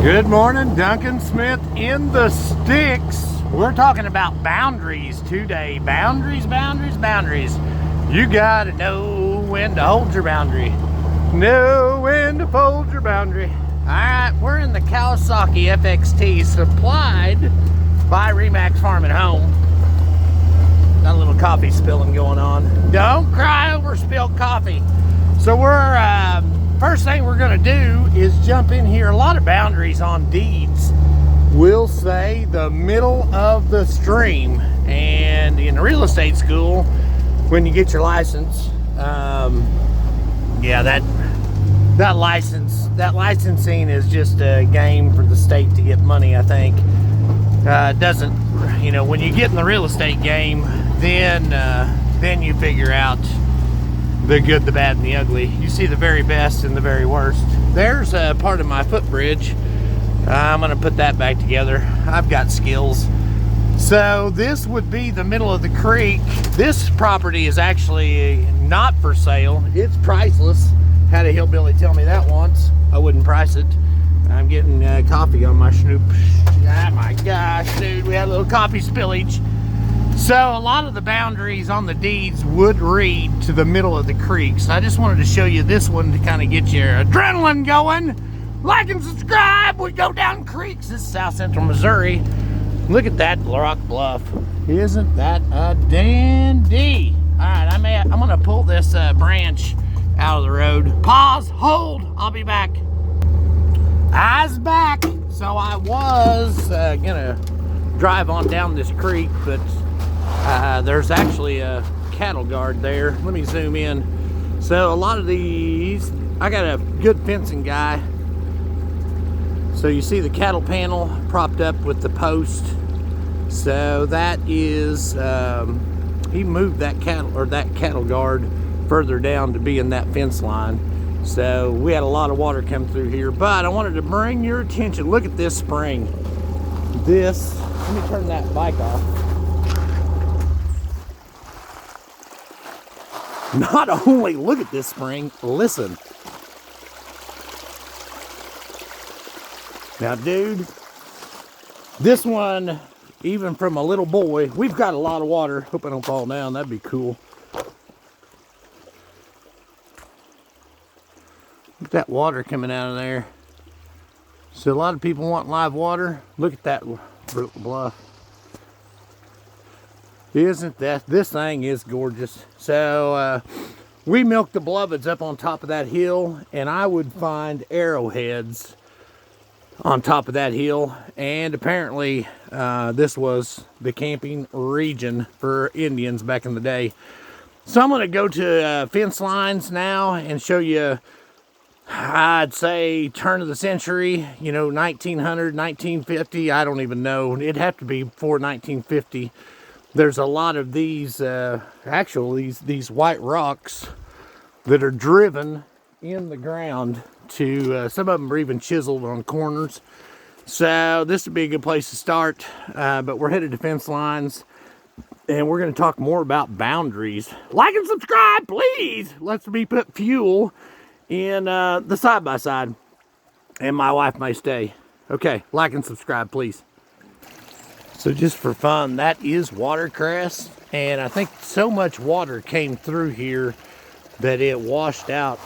Good morning, Duncan Smith in the sticks. We're talking about boundaries today. Boundaries. You gotta know when to hold your boundary. Know when to fold your boundary. All right, we're in the Kawasaki FXT supplied by Remax Farm and Home. Got a little coffee spilling going on. Don't cry over spilled coffee. So we're, first thing we're gonna do is jump in here. A lot of boundaries on deeds will say the middle of the stream. And in real estate school, when you get your license, yeah, that licensing is just a game for the state to get money, I think. It doesn't, you know, when you get in the real estate game, then you figure out the good, the bad, and the ugly. You see the very best and the very worst. There's a part of my footbridge. I'm gonna put that back together. I've got skills. So this would be the middle of the creek. This property is actually not for sale. It's priceless. Had a hillbilly tell me that once. I wouldn't price it. I'm getting coffee on my Snoop. Oh my gosh, dude, we had a little coffee spillage. So a lot of the boundaries on the deeds would read to the middle of the creek. So I just wanted to show you this one to kind of get your adrenaline going. Like and subscribe. We go down creeks. This is South Central Missouri. Look at that rock bluff. Isn't that a dandy? All right, I'm gonna pull this branch out of the road. Pause, hold, I'll be back. Eyes back. So I was gonna drive on down this creek, but there's actually a cattle guard there. Let me zoom in. So a lot of these, I got a good fencing guy. So you see the cattle panel propped up with the post. So that is, he moved that cattle guard further down to be in that fence line. So we had a lot of water come through here, but I wanted to bring your attention. Look at this spring. Let me turn that bike off. Not only look at this spring, listen. Now, dude, this one, even from a little boy, we've got a lot of water. Hope I don't fall down. That'd be cool. Look at that water coming out of there. So a lot of people want live water. Look at that bluff. Isn't that, this thing is gorgeous. So we milked the beloveds up on top of that hill, and I would find arrowheads on top of that hill. And apparently this was the camping region for Indians back in the day. So I'm going to go to fence lines now and show you, I'd say turn of the century, you know, 1900, 1950, I don't even know. It'd have to be before 1950. There's a lot of these, actually these white rocks that are driven in the ground to, some of them are even chiseled on corners. So this would be a good place to start, but we're headed to fence lines and we're going to talk more about boundaries. Like and subscribe, please. Let's me put fuel in the side-by-side, and my wife may stay. Okay, like and subscribe, please. So just for fun, that is watercress, and I think so much water came through here that it washed out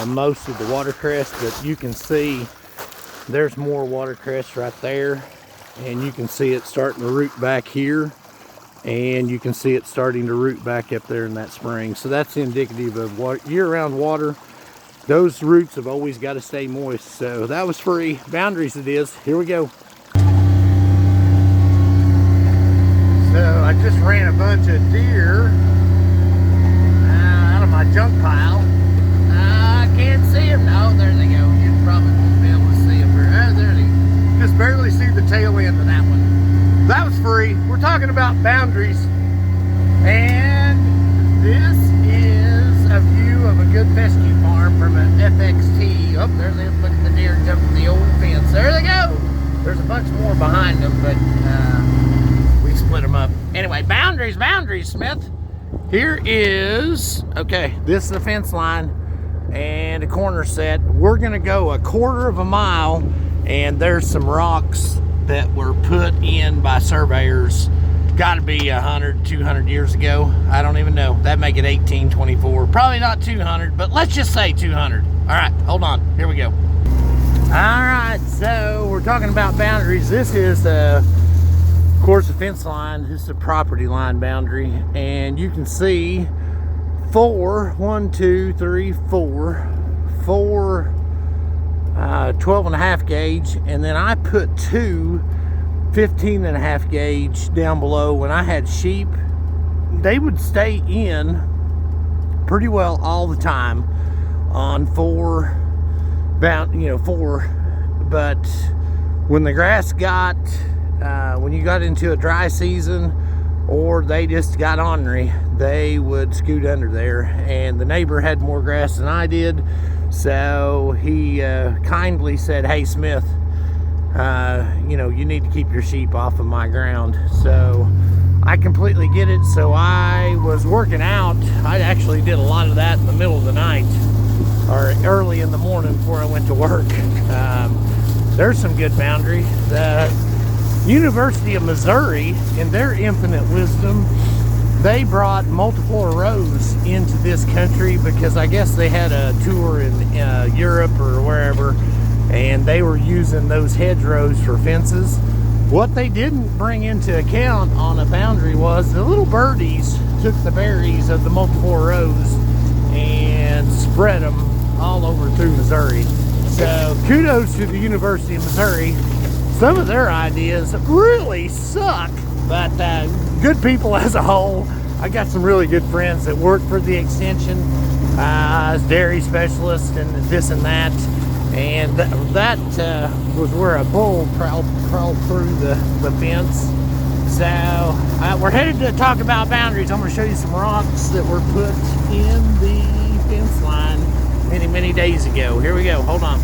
most of the watercress, but you can see there's more watercress right there, and you can see it starting to root back here, and you can see it starting to root back up there in that spring. So that's indicative of what year-round water. Those roots have always got to stay moist. So that was free. Boundaries it is. Here we go. So I just ran a bunch of deer out of my junk pile. I can't see them. Oh, there they go. You probably won't be able to see them. Oh, there they go. Just barely see the tail end of that one. That was free. We're talking about boundaries. And this is a view of a good fescue farm from an FXT. Oh, there they look at the deer jumping the old fence. There they go. There's a bunch more behind them, but we split them up. Anyway, boundaries, Smith. Here is, okay, this is the fence line and a corner set. We're gonna go 1/4 of a mile and there's some rocks that were put in by surveyors, got to be 100, 200 years ago. I don't even know. That make it 1824. Probably not 200, but let's just say 200. All right, hold on. Here we go. All right, so we're talking about boundaries. This is, of course, the fence line. This is the property line boundary, and you can see four 12.5 gauge, and then I put two 15.5 gauge down below. When I had sheep, they would stay in pretty well all the time on four, but when the grass got when you got into a dry season, or they just got ornery, they would scoot under there. And the neighbor had more grass than I did, so he kindly said, "Hey Smith, you need to keep your sheep off of my ground." So I completely get it. So I was working out. I actually did a lot of that in the middle of the night or early in the morning before I went to work. There's some good boundary. The University of Missouri, in their infinite wisdom, they brought multiple rows into this country because I guess they had a tour in Europe or wherever, and they were using those hedgerows for fences. What they didn't bring into account on a boundary was the little birdies took the berries of the multiple rows and spread them all over through Missouri. So kudos to the University of Missouri. Some of their ideas really suck, but good people as a whole. I got some really good friends that work for the extension as dairy specialists and this and that. And that was where a bull crawled through the fence. So we're headed to talk about boundaries. I'm going to show you some rocks that were put in the fence line many, many days ago. Here we go. Hold on.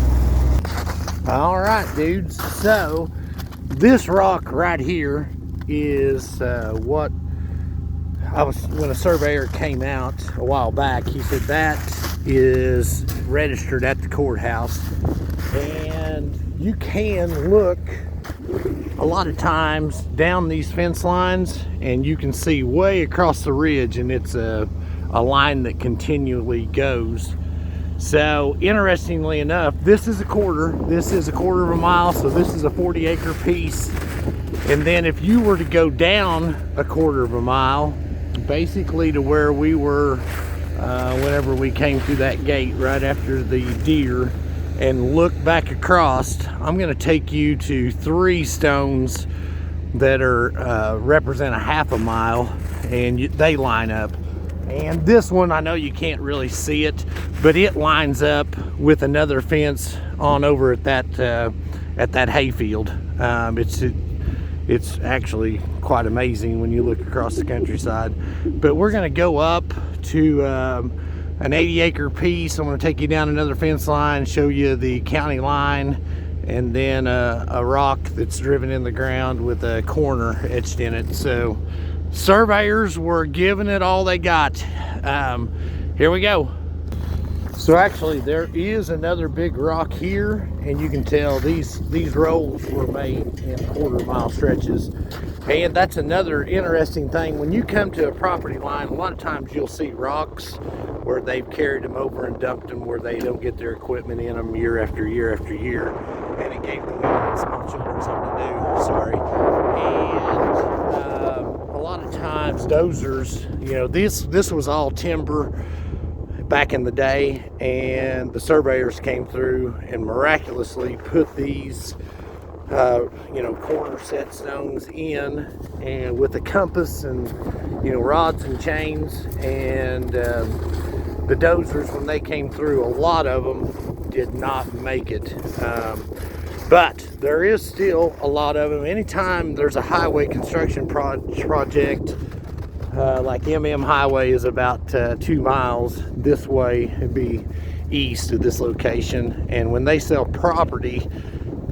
All right, dudes. So this rock right here is what when a surveyor came out a while back, he said that is registered at the courthouse. And you can look a lot of times down these fence lines and you can see way across the ridge, and it's a line that continually goes. So interestingly enough, this is a quarter of a mile, so this is a 40-acre piece. And then if you were to go down a quarter of a mile, basically to where we were whenever we came through that gate right after the deer, and look back across, I'm going to take you to 3 stones that are represent a half a mile, and they line up. And this one, I know you can't really see it, but it lines up with another fence on over at that hayfield. It's actually quite amazing when you look across the countryside. But we're going to go up to an 80-acre piece. I'm going to take you down another fence line, show you the county line, and then a rock that's driven in the ground with a corner etched in it. So surveyors were giving it all they got. Here we go. So actually there is another big rock here, and you can tell these rolls were made in quarter-mile stretches. And that's another interesting thing. When you come to a property line, a lot of times you'll see rocks where they've carried them over and dumped them where they don't get their equipment in them year after year after year. And it gave the women and small children something to do. Sorry. And a lot of times dozers, this was all timber back in the day, and the surveyors came through and miraculously put these corner set stones in, and with a compass and rods and chains. And the dozers, when they came through, a lot of them did not make it, but there is still a lot of them. Anytime there's a highway construction project, like MM Highway is about 2 miles this way, it'd be east of this location, and when they sell property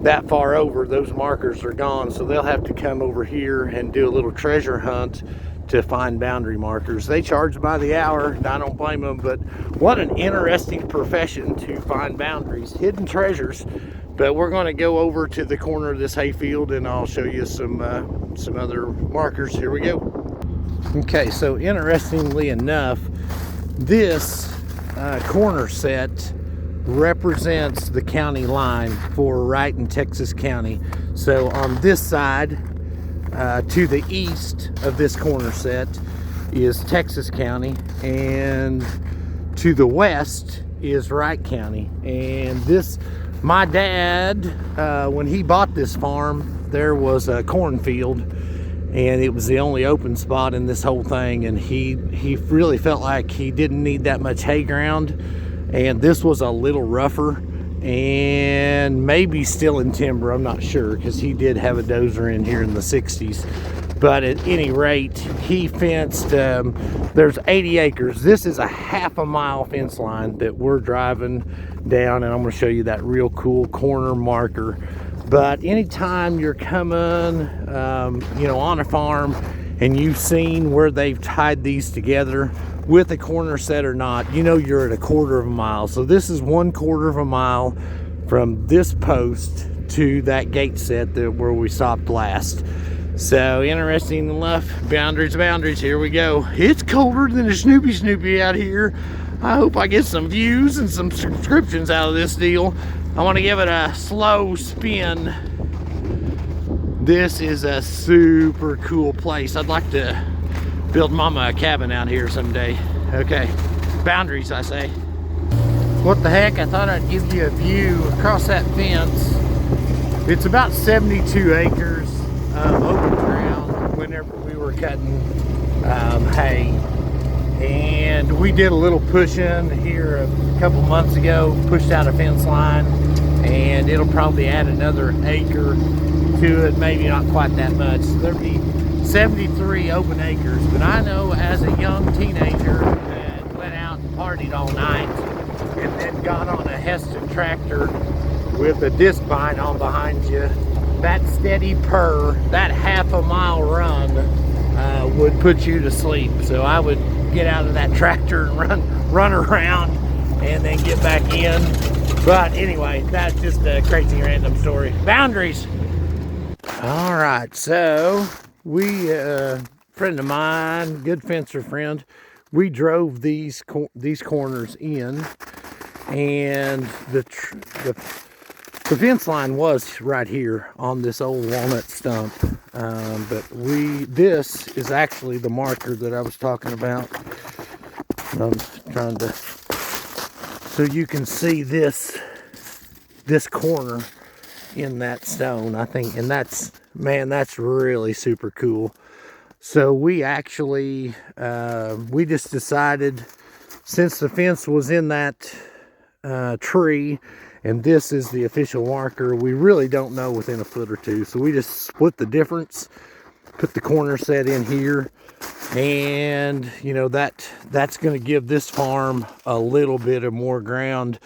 that far over, those markers are gone, so they'll have to come over here and do a little treasure hunt to find boundary markers. They charge by the hour, and I don't blame them, but what an interesting profession to find boundaries, hidden treasures But we're going to go over to the corner of this hayfield and I'll show you some other markers. Here we go. Okay, so interestingly enough, this corner set represents the county line for right in Texas County. So on this side, to the east of this corner set is Texas County, and to the west is Wright County. And this, my dad, when he bought this farm, there was a cornfield, and it was the only open spot in this whole thing, and he really felt like he didn't need that much hay ground, and this was a little rougher and maybe still in timber, I'm not sure, because he did have a dozer in here in the 60s. But at any rate, he fenced, there's 80 acres. This is a half a mile fence line that we're driving down, and I'm going to show you that real cool corner marker. But anytime you're coming, you know, on a farm and you've seen where they've tied these together with a corner set or not, you know you're at a quarter of a mile. So this is 1/4 of a mile from this post to that gate set where we stopped last. So interesting enough, boundaries, here we go. It's colder than a Snoopy out here. I hope I get some views and some subscriptions out of this deal. I want to give it a slow spin. This is a super cool place. I'd like to build mama a cabin out here someday. Okay, boundaries, I say. What the heck, I thought I'd give you a view across that fence. It's about 72 acres of open ground whenever we were cutting hay. And we did a little pushing here a couple months ago, pushed out a fence line, and it'll probably add another acre to it, maybe not quite that much. So there'll be 73 open acres. But I know as a young teenager that went out and partied all night and then got on a Heston tractor with a disc bind on behind you, that steady purr, that half a mile run would put you to sleep. So I would get out of that tractor and run around and then get back in. But anyway, that's just a crazy random story. Boundaries. All right, so we, friend of mine, good fencer friend, we drove these corners in, and the fence line was right here on this old walnut stump. But this is actually the marker that I was talking about. I'm trying to, so you can see this corner in that stone, I think, and that's, man, that's really super cool. So we actually, we just decided, since the fence was in that tree, and this is the official marker, we really don't know within a foot or two. So we just split the difference, put the corner set in here, and you know, that's going to give this farm a little bit of more ground,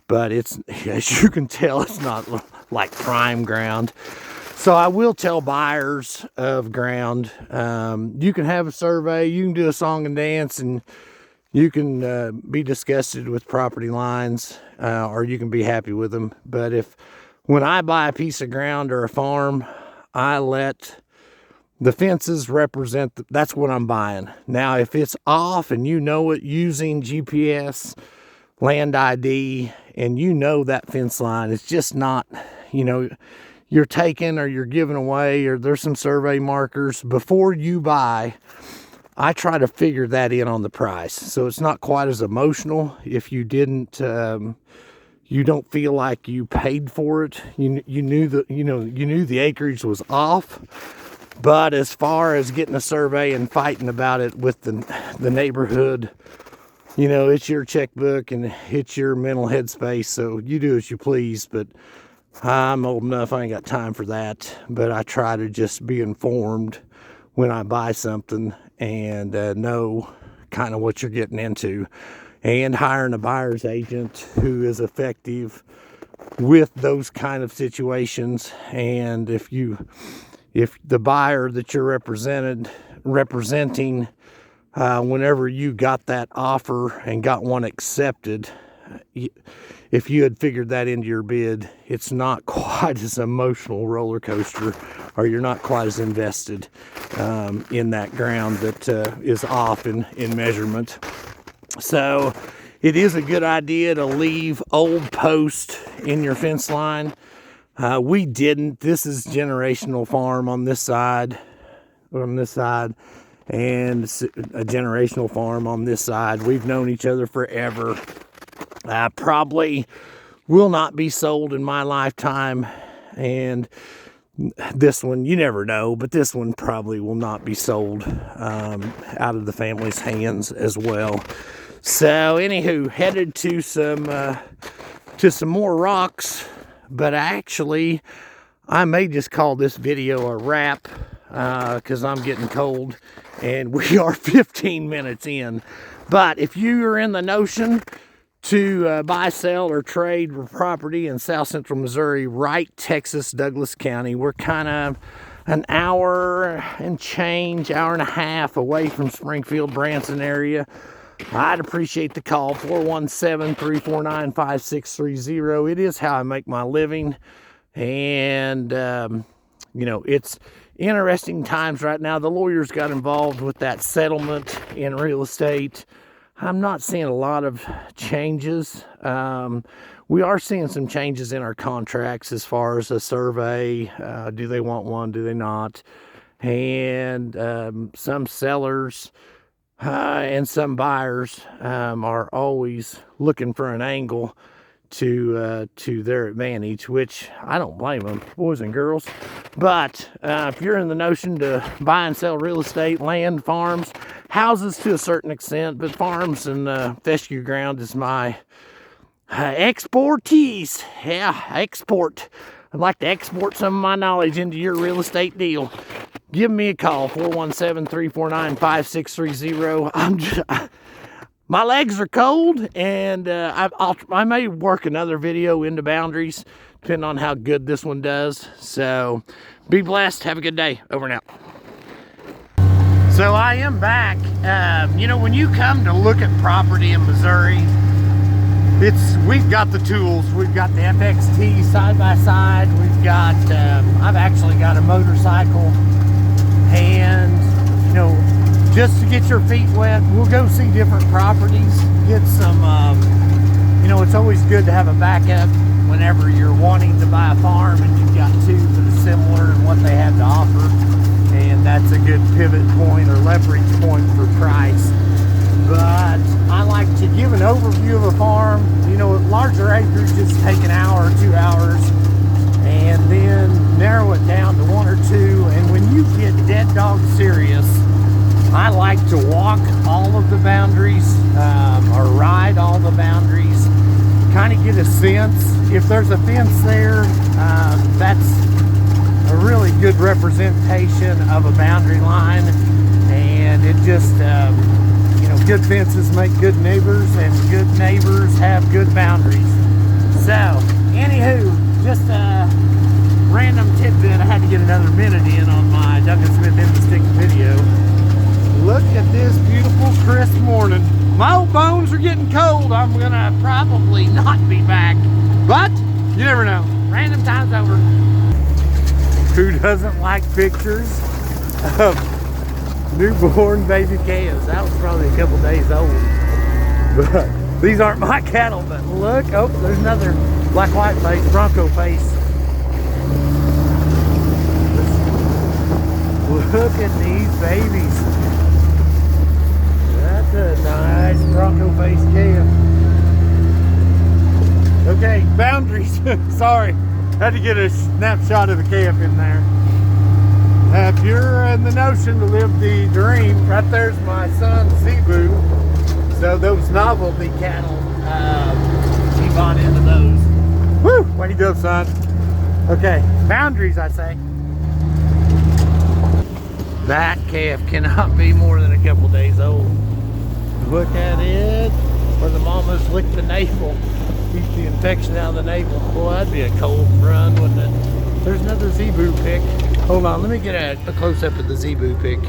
but it's, as you can tell, it's not like prime ground. So I will tell buyers of ground, you can have a survey, you can do a song and dance, and you can be disgusted with property lines, or you can be happy with them. But when I buy a piece of ground or a farm, I let the fences represent, that's what I'm buying. Now, if it's off and you know it using GPS, land ID, and you know that fence line, it's just not, you know, you're taking or you're giving away, or there's some survey markers. Before you buy, I try to figure that in on the price, so it's not quite as emotional if you didn't, you don't feel like you paid for it. You knew the acreage was off. But as far as getting a survey and fighting about it with the neighborhood, you know, it's your checkbook and it's your mental headspace, so you do as you please. But I'm old enough, I ain't got time for that. But I try to just be informed when I buy something, and know kind of what you're getting into, and hiring a buyer's agent who is effective with those kind of situations. And if the buyer that you're representing, whenever you got that offer and got one accepted, if you had figured that into your bid, it's not quite as emotional roller coaster, or you're not quite as invested in that ground that is off in measurement. So it is a good idea to leave old posts in your fence line. We didn't. This is generational farm on this side, and a generational farm on this side. We've known each other forever. Probably will not be sold in my lifetime, and this one, you never know, but this one probably will not be sold out of the family's hands as well. So anywho, headed to some more rocks, but actually I may just call this video a wrap because I'm getting cold and we are 15 minutes in. But if you are in the notion to buy, sell, or trade property in South Central Missouri, Wright, Texas, Douglas County, we're kind of an hour and change, hour and a half away from Springfield, Branson area. I'd appreciate the call, 417-349-5630. It is how I make my living. And, you know, it's interesting times right now. The lawyers got involved with that settlement in real estate. I'm not seeing a lot of changes. We are seeing some changes in our contracts as far as a survey. Do they want one? Do they not? And some sellers and some buyers are always looking for an angle to their advantage, which I don't blame them, boys and girls. But if you're in the notion to buy and sell real estate, land, farms, houses to a certain extent, but farms and fescue ground is my expertise. Yeah, export. I'd like to export some of my knowledge into your real estate deal. Give me a call, 417-349-5630. My legs are cold, and I may work another video into boundaries, depending on how good this one does. So, be blessed. Have a good day. Over and out. So, I am back. You know, when you come to look at property in Missouri, we've got the tools. We've got the FXT side by side. We've got, I've actually got a motorcycle. And, you know, just to get your feet wet, we'll go see different properties, get some, you know, it's always good to have a backup whenever you're wanting to buy a farm and you've got two that are similar in what they have to offer. And that's a good pivot point or leverage point for price. But I like to give an overview of a farm. You know, larger acreages take an hour or 2 hours, and then narrow it down to one or two. And when you get dead dog serious, I like to walk all of the boundaries or ride all the boundaries, kind of get a sense. If there's a fence there, that's a really good representation of a boundary line. And it just, you know, good fences make good neighbors, and good neighbors have good boundaries. So, anywho, just a random tidbit. I had to get another minute in on my Duncan Smith in the Stick video. Look at this beautiful crisp morning. My old bones are getting cold. I'm gonna probably not be back, but you never know. Random times over. Who doesn't like pictures of newborn baby calves? That was probably a couple days old. But these aren't my cattle, but look, oh, there's another black white face, bronco face. Look at these babies. That's a nice bronco face calf. Okay, boundaries. Sorry, had to get a snapshot of the calf in there. If you're in the notion to live the dream, right there's my son Zebu. So those novelty cattle, he bought into those. Woo! Way to go, son. Okay, boundaries, I say. That calf cannot be more than a couple days old. Look at it. Where the mamas lick the navel. Keep the infection out of the navel. Boy, that'd be a cold run, wouldn't it? There's another zebu pick. Hold on, let me get a close-up of the zebu pick.